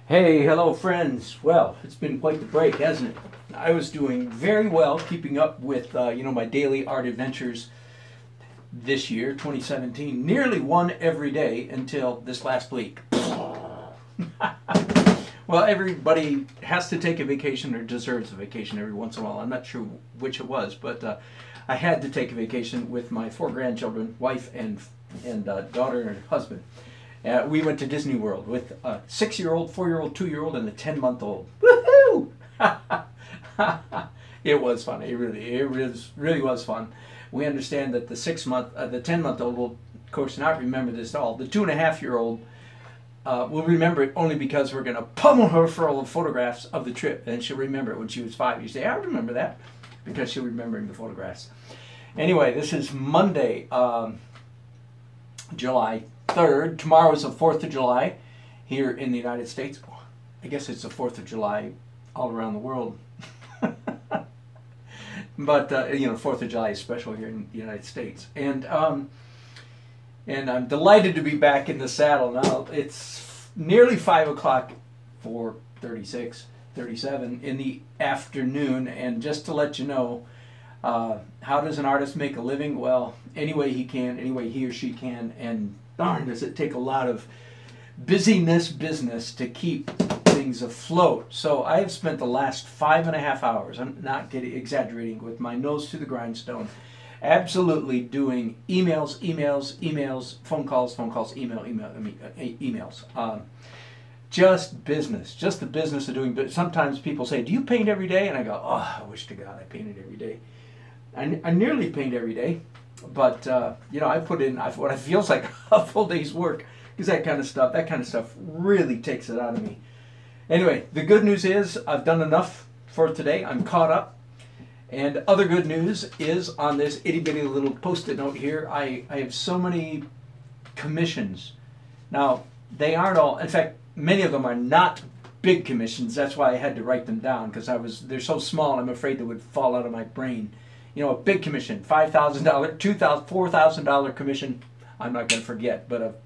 Hey, hello, friends. Well, it's been quite the break, hasn't it? I was doing very well, keeping up with my daily art adventures this year, 2017. Nearly one every day until this last week. Well, everybody has to take a vacation or deserves a vacation every once in a while. I'm not sure which it was, but I had to take a vacation with my four grandchildren, wife and daughter and husband. We went to Disney World with a 6-year-old, 4-year-old, 2-year-old, and a 10-month-old. Woohoo! It was fun. It really was fun. We understand that the 10-month-old will, of course, not remember this at all. The 2.5-year-old will remember it only because we're going to pummel her for all the photographs of the trip, and she'll remember it when she was 5. You say, I remember that, because she'll remember the photographs. Anyway, this is Monday, July 3rd. Tomorrow is the 4th of July here in the United States. I guess it's the 4th of July all around the world. But 4th of July is special here in the United States. And I'm delighted to be back in the saddle now. It's nearly 5 o'clock, 4:36, 37 in the afternoon. And just to let you know, how does an artist make a living? Well, any way he can, any way he or she can, and darn, does it take a lot of business to keep things afloat. So I have spent the last 5.5 hours, I'm not exaggerating, with my nose to the grindstone, absolutely doing emails, phone calls, emails. Just business, just the business of doing business. Sometimes people say, do you paint every day? And I go, oh, I wish to God I painted every day. I nearly paint every day, but I put in what it feels like a full day's work, because that kind of stuff really takes it out of me. Anyway, the good news is I've done enough for today. I'm caught up. And other good news is on this itty bitty little post-it note here, I have so many commissions. Now, they aren't all, in fact, many of them are not big commissions. That's why I had to write them down, because they're so small, I'm afraid they would fall out of my brain. A big commission, $5,000, $2,000, $4,000 commission, I'm not going to forget. But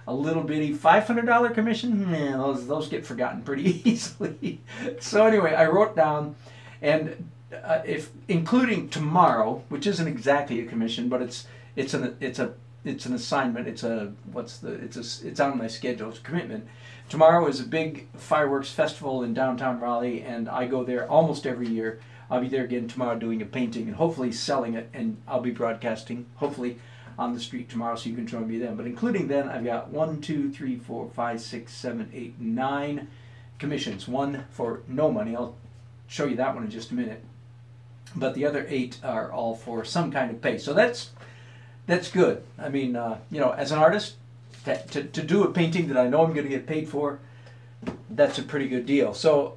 a little bitty $500 commission, man, those get forgotten pretty easily. So anyway, I wrote down, and if including tomorrow, which isn't exactly a commission, but it's an assignment. It's on my schedule. It's a commitment. Tomorrow is a big fireworks festival in downtown Raleigh, and I go there almost every year. I'll be there again tomorrow doing a painting and hopefully selling it, and I'll be broadcasting, hopefully, on the street tomorrow, so you can join me then. But including then, I've got 1, 2, 3, 4, 5, 6, 7, 8, 9 commissions. One for no money. I'll show you that one in just a minute. But the other 8 are all for some kind of pay. So that's good. I mean, as an artist, to do a painting that I know I'm going to get paid for, that's a pretty good deal. So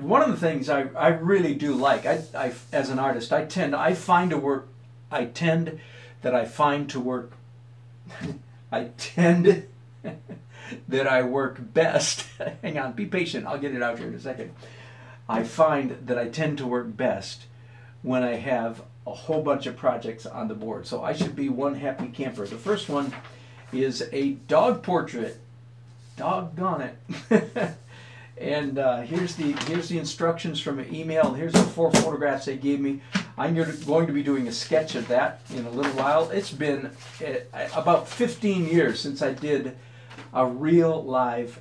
one of the things I really do like, I as an artist, I tend that I work best. Hang on, be patient. I'll get it out here in a second. I find that I tend to work best when I have a whole bunch of projects on the board. So I should be one happy camper. The first one is a dog portrait. Doggone it. And here's the instructions from an email. Here's the 4 photographs they gave me. I'm going to be doing a sketch of that in a little while. It's been about 15 years since I did a real live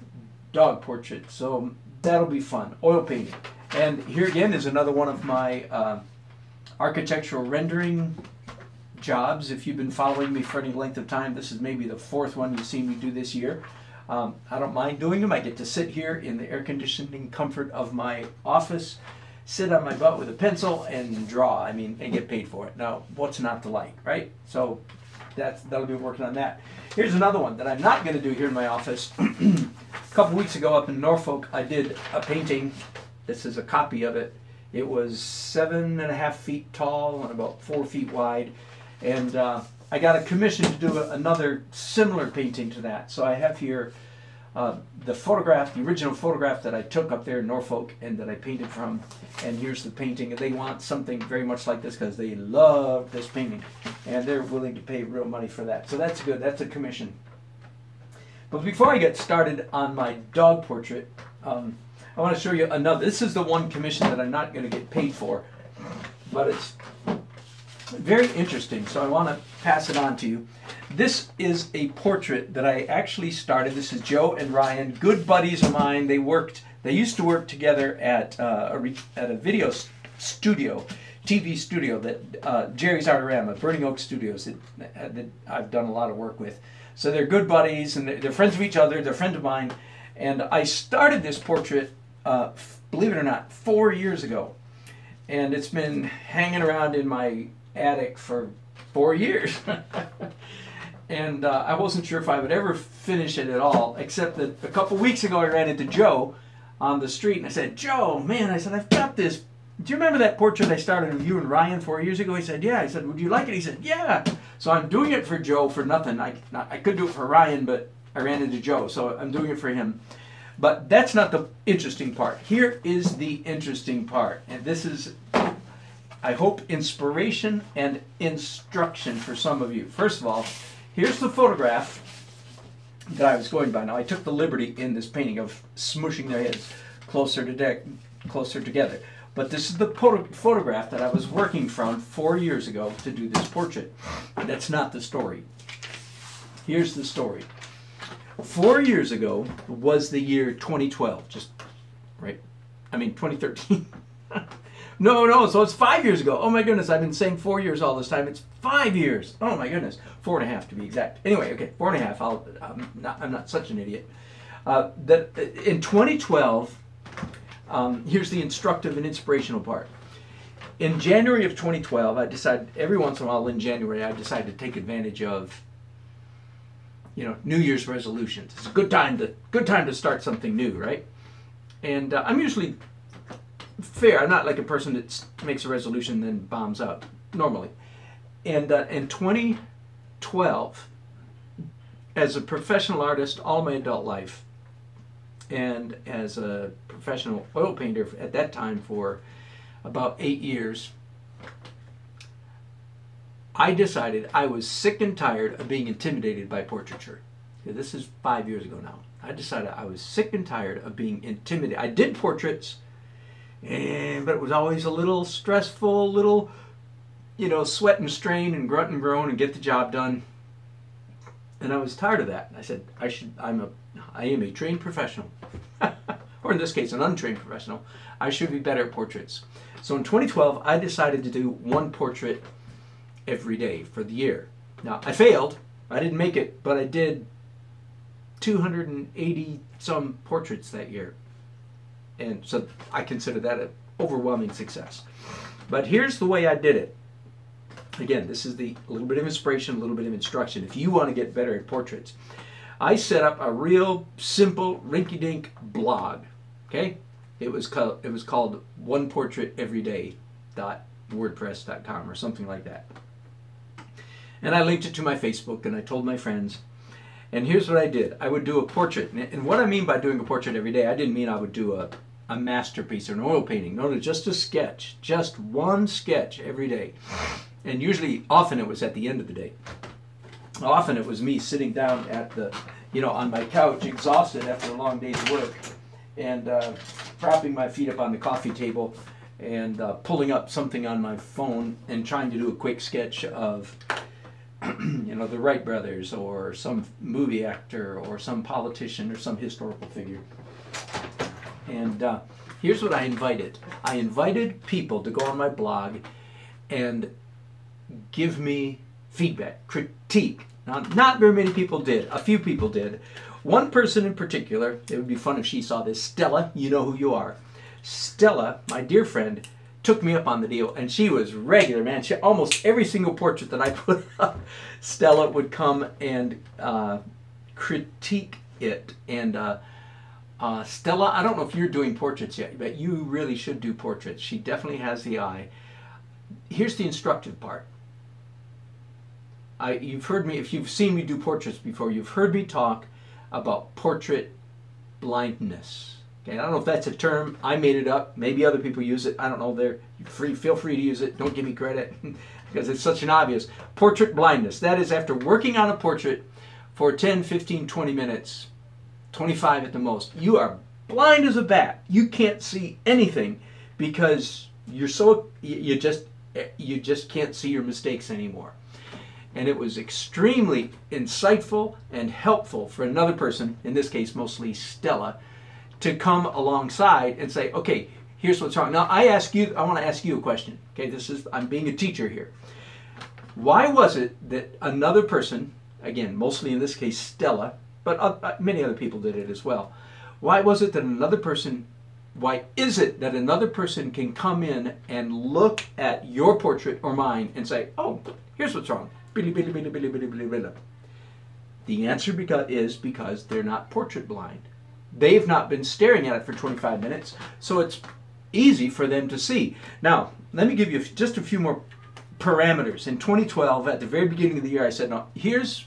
dog portrait, so that'll be fun. Oil painting. And here again is another one of my architectural rendering jobs. If you've been following me for any length of time, this is maybe the 4th one you've seen me do this year. I don't mind doing them. I get to sit here in the air conditioning comfort of my office, sit on my butt with a pencil and draw. And get paid for it. Now, what's not to like, right? So that'll be working on that. Here's another one that I'm not going to do here in my office. A couple weeks ago up in Norfolk, I did a painting. This is a copy of it. It was 7.5 feet tall and about 4 feet wide. And I got a commission to do another similar painting to that. So I have here the original photograph that I took up there in Norfolk and that I painted from. And here's the painting. And they want something very much like this because they love this painting. And they're willing to pay real money for that. So that's good. That's a commission. But before I get started on my dog portrait, I want to show you another. This is the one commission that I'm not going to get paid for, but it's very interesting, so I want to pass it on to you. This is a portrait that I actually started. This is Joe and Ryan, good buddies of mine. They used to work together at a video studio, TV studio that Jerry's Artorama, Burning Oak Studios, that I've done a lot of work with. So they're good buddies, and they're friends of each other. They're friends of mine. And I started this portrait, believe it or not, 4 years ago. And it's been hanging around in my attic for 4 years. And I wasn't sure if I would ever finish it at all, except that a couple weeks ago I ran into Joe on the street, and I said, Joe, man, I said, I've got this. Do you remember that portrait I started of you and Ryan 4 years ago? He said, yeah. I said, would you like it? He said, yeah. So I'm doing it for Joe for nothing. I could do it for Ryan, but I ran into Joe, so I'm doing it for him. But that's not the interesting part. Here is the interesting part. And this is, I hope, inspiration and instruction for some of you. First of all, here's the photograph that I was going by. Now, I took the liberty in this painting of smooshing their heads closer together. But this is the photograph that I was working from 4 years ago to do this portrait. That's not the story. Here's the story. 4 years ago was the year 2012, just right? I mean 2013. No, so it's 5 years ago. Oh my goodness, I've been saying 4 years all this time. It's 5 years. Oh my goodness, 4.5 to be exact. Anyway, okay, 4.5. I'm not such an idiot. That in 2012, here's the instructive and inspirational part. In January of 2012, I decided every once in a while in January, I decided to take advantage of, New Year's resolutions. It's a good time to start something new, right? And I'm usually fair. I'm not like a person that makes a resolution and then bombs out normally. And in 2012, as a professional artist all my adult life, and as a professional oil painter at that time for about 8 years, I decided I was sick and tired of being intimidated by portraiture. This is 5 years ago now. I decided I was sick and tired of being intimidated. I did portraits, but it was always a little stressful, little, sweat and strain and grunt and groan and get the job done. And I was tired of that. I said, I am a trained professional, or in this case, an untrained professional. I should be better at portraits. So in 2012, I decided to do one portrait every day for the year. Now, I failed. I didn't make it, but I did 280 some portraits that year. And so I consider that an overwhelming success. But here's the way I did it. Again, this is a little bit of inspiration, a little bit of instruction. If you want to get better at portraits, I set up a real simple rinky-dink blog. Okay? It was called oneportraiteveryday.wordpress.com or something like that. And I linked it to my Facebook, and I told my friends. And here's what I did. I would do a portrait. And what I mean by doing a portrait every day, I didn't mean I would do a masterpiece or an oil painting. No, just a sketch. Just one sketch every day. And often it was at the end of the day. Often it was me sitting down on my couch, exhausted after a long day's work, and propping my feet up on the coffee table and pulling up something on my phone and trying to do a quick sketch of the Wright brothers or some movie actor or some politician or some historical figure. And here's what I invited. I invited people to go on my blog and give me feedback, critique. Now, not very many people did. A few people did. One person in particular, it would be fun if she saw this, Stella, you know who you are. Stella, my dear friend, took me up on the deal, and she was regular, man. Almost every single portrait that I put up, Stella would come and critique it. And Stella, I don't know if you're doing portraits yet, but you really should do portraits. She definitely has the eye. Here's the instructive part. You've heard me, if you've seen me do portraits before, you've heard me talk about portrait blindness. Okay, I don't know if that's a term. I made it up. Maybe other people use it. I don't know. Feel free to use it. Don't give me credit because it's such an obvious. Portrait blindness. That is after working on a portrait for 10, 15, 20 minutes, 25 at the most, you are blind as a bat. You can't see anything because you just can't see your mistakes anymore. And it was extremely insightful and helpful for another person, in this case mostly Stella, to come alongside and say, okay, here's what's wrong. Now I want to ask you a question. Okay, I'm being a teacher here. Why was it that another person, again, mostly in this case Stella, but many other people did it as well. Why is it that another person can come in and look at your portrait or mine and say, oh, here's what's wrong. The answer is because they're not portrait blind. They've not been staring at it for 25 minutes, so it's easy for them to see. Now, let me give you just a few more parameters. In 2012, at the very beginning of the year, I said, no, here's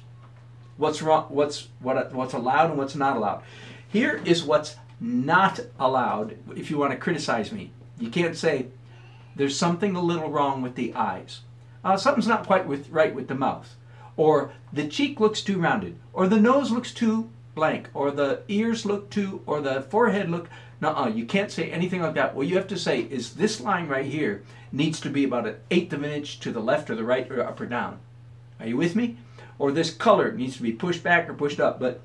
what's wrong, what's allowed and what's not allowed. Here is what's not allowed if you want to criticize me. You can't say, there's something a little wrong with the eyes. Something's not quite right with the mouth. Or the cheek looks too rounded. Or the nose looks too blank. Or the ears look too, or the forehead look... No, you can't say anything like that. What you have to say is this line right here needs to be about 1/8 of an inch to the left or the right or up or down. Are you with me? Or this color needs to be pushed back or pushed up. But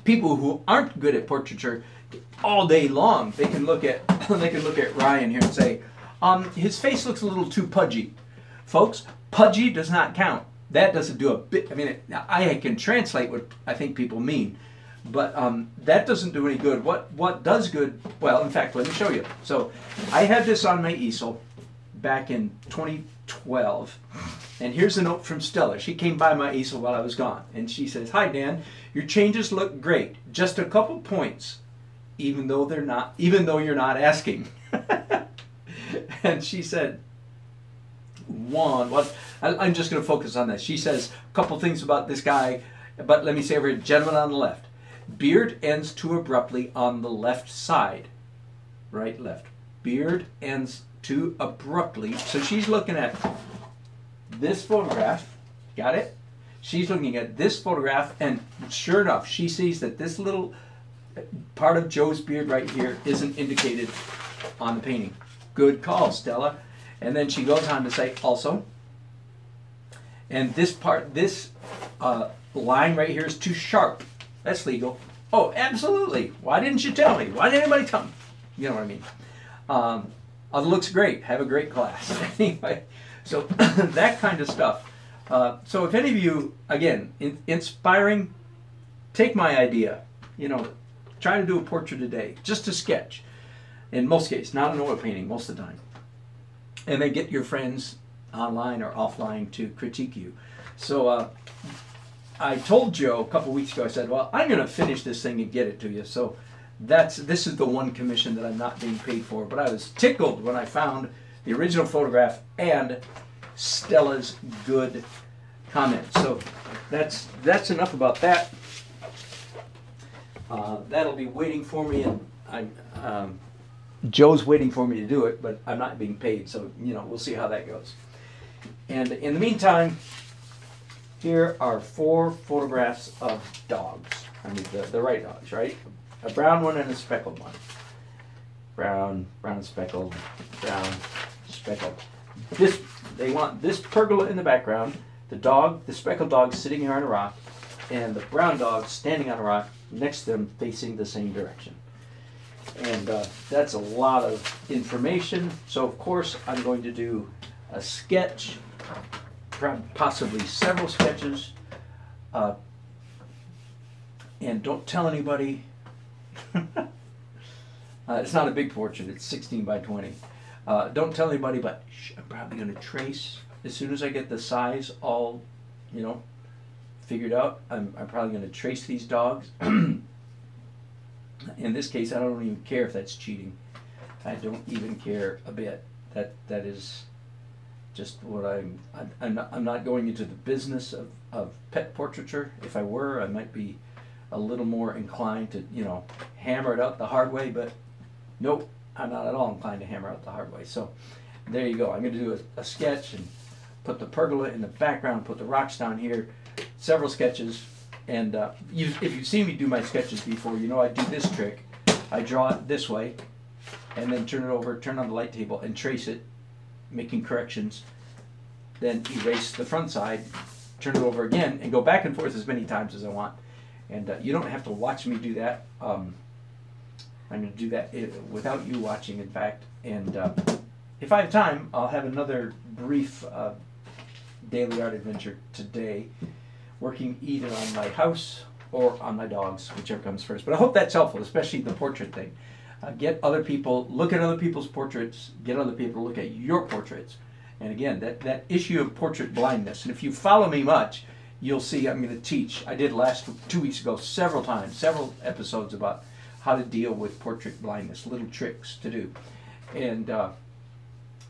people who aren't good at portraiture all day long, they can look at Ryan here and say, his face looks a little too pudgy. Folks, pudgy does not count. That doesn't do a bit. I mean, I can translate what I think people mean, but that doesn't do any good. What does good? Well, in fact, let me show you. So I had this on my easel back in 2012, and here's a note from Stella. She came by my easel while I was gone, and she says, "Hi, Dan. Your changes look great. Just a couple points, even though you're not asking." And she said, I'm just going to focus on this. She says a couple things about this guy, but let me say over gentleman on the left. Beard ends too abruptly on the left side. Right, left. Beard ends too abruptly. So she's looking at this photograph. Got it? She's looking at this photograph, and sure enough, she sees that this little part of Joe's beard right here isn't indicated on the painting. Good call, Stella. And then she goes on to say also, and this line right here is too sharp. That's legal. Oh, absolutely. Why didn't you tell me? Why didn't anybody tell me? You know what I mean? Looks great. Have a great class. Anyway, so that kind of stuff. So if any of you, again, inspiring, take my idea. Try to do a portrait a day. Just a sketch. In most cases, not an oil painting most of the time. And then get your friends online or offline to critique you. So I told Joe a couple weeks ago, I said, well, I'm going to finish this thing and get it to you. So this is the one commission that I'm not being paid for. But I was tickled when I found the original photograph and Stella's good comments. So that's enough about that. That'll be waiting for me, and Joe's waiting for me to do it, but I'm not being paid, so we'll see how that goes. And in the meantime, here are 4 photographs of dogs. I mean the right dogs, right? A brown one and a speckled one. Brown, speckled, brown, speckled. They want this pergola in the background, the speckled dog sitting here on a rock, and the brown dog standing on a rock next to them facing the same direction. And that's a lot of information. So of course I'm going to do a sketch, possibly several sketches, and don't tell anybody. It's not a big portrait, it's 16 by 20. Don't tell anybody, but I'm probably going to trace, as soon as I get the size all, figured out, I'm probably going to trace these dogs. In this case, I don't even care if that's cheating. I don't even care a bit. That is just what I'm not going into the business of pet portraiture. If I were, I might be a little more inclined to, hammer it out the hard way, but nope, I'm not at all inclined to hammer out the hard way. So there you go. I'm going to do a sketch and put the pergola in the background, put the rocks down here, several sketches, And if you've seen me do my sketches before, you know I do this trick. I draw it this way, and then turn it over, turn on the light table, and trace it, making corrections. Then erase the front side, turn it over again, and go back and forth as many times as I want. And you don't have to watch me do that. I'm going to do that without you watching, in fact. And if I have time, I'll have another brief daily art adventure today, working either on my house or on my dogs, whichever comes first. But I hope that's helpful, especially the portrait thing. Get other people, look at other people's portraits, get other people to look at your portraits. And again, that issue of portrait blindness. And if you follow me much, you'll see I'm going to teach. I did 2 weeks ago several times, several episodes about how to deal with portrait blindness, little tricks to do. And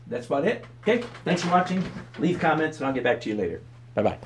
that's about it. Okay, thanks for watching. Leave comments and I'll get back to you later. Bye-bye.